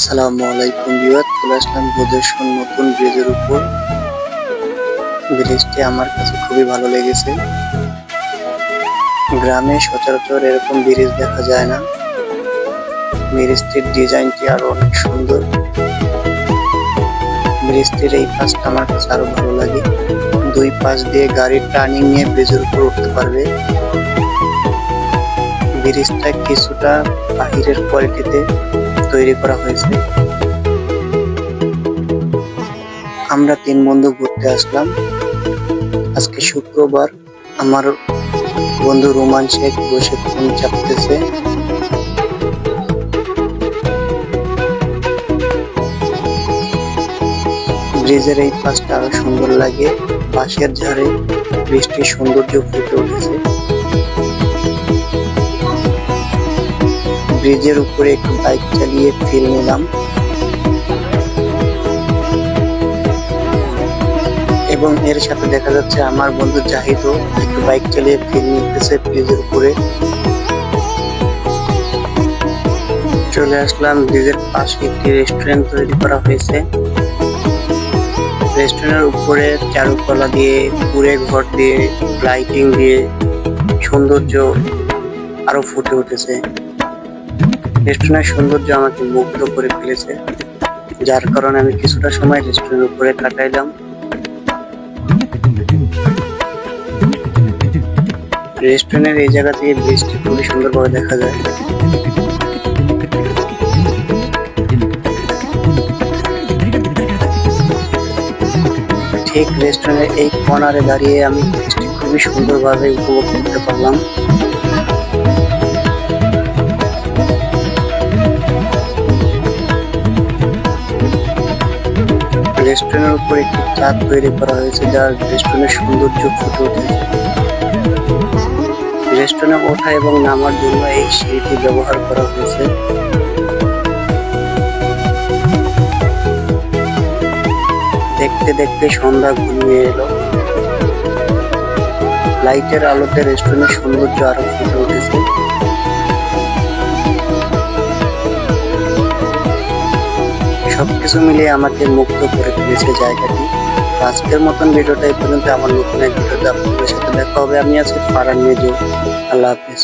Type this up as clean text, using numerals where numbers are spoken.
আসসালামু আলাইকুম ভিউয়ার, চলে আসলাম বোদেশ্বর নতুন ব্রিজের উপর। ব্রিজটি আমার কাছে খুবই ভালো লেগেছে। গ্রামে সচরাচর এরকম ব্রিজ দেখা যায় না। ব্রিজটির ডিজাইনটি আরো অনেক সুন্দর। ব্রিজটির এই পাশটা আমার কাছে আরো ভালো লাগে। দুই পাশ দিয়ে গাড়ির টার্নিং নিয়ে ব্রিজের উপর উঠতে পারবে। ব্রিজটা কিছুটা বাহিরের কোয়ালিটিতে তৈরি করা হয়েছে। আমরা 3 বন্ধু ঘুরতে আসলাম। আজকে শুক্রবার। আমার বন্ধু রোমান শেখ বসে ফোন চাপতেছে। ব্রিজের এই পাশটা আরো সুন্দর লাগে। পাশের ঝাড়ে বৃষ্টির সৌন্দর্য ফুটে উঠেছে। ব্রিজের উপরে একটু বাইক চালিয়ে ফিল নিলাম এবং এর সাথে দেখা যাচ্ছে আমার বন্ধু জাহিদও একটু বাইক চালিয়ে ফিল নিতেছে ব্রিজের উপরে। চলে আসলাম ব্রিজের পাশে একটি রেস্টুরেন্ট তৈরি করা হয়েছে। রেস্টুরেন্টের উপরে চারুকলা দিয়ে, কুড়ে ঘর দিয়ে, লাইটিং দিয়ে সৌন্দর্য আরো ফুটে উঠেছে। রেস্টুরেন্টের সৌন্দর্য আমাকে মুগ্ধ করে ফেলেছে, যার কারণে আমি কিছুটা সময় রেস্টুরেন্টের উপরে কাটাইলাম। রেস্টুরেন্টের এই জায়গা থেকে ব্রিজটি খুবই সুন্দরভাবে দেখা যায়। ঠিক রেস্টুরেন্টের এই কর্নারে দাঁড়িয়ে আমি ব্রিজটি খুবই সুন্দরভাবে উপভোগ করতে পারলাম। রেস্টুরেন্টের উপর একটি চাঁদ তৈরি করা হয়েছে, যার রেস্টুরেন্টের সৌন্দর্য ফুটে উঠেছে। রেস্টুরেন্টে ওঠা এবং নামার জন্য এই সিঁড়িটি ব্যবহার করা হয়েছে। দেখতে দেখতে সন্ধ্যা ঘনিয়ে এলো। লাইটের আলোতে রেস্টুরেন্টের সৌন্দর্য আরো ফুটে উঠেছে। সবকিছু মিলিয়ে আমাকে মুগ্ধ করে ফেলেছে জায়গাটি। আজকের মতন ভিডিওটা এই পর্যন্ত। আমার নতুন এক ভিডিওতে আপনাদের সাথে দেখা হবে। আমি আছি ফারহান মিজু। আল্লাহ হাফেজ।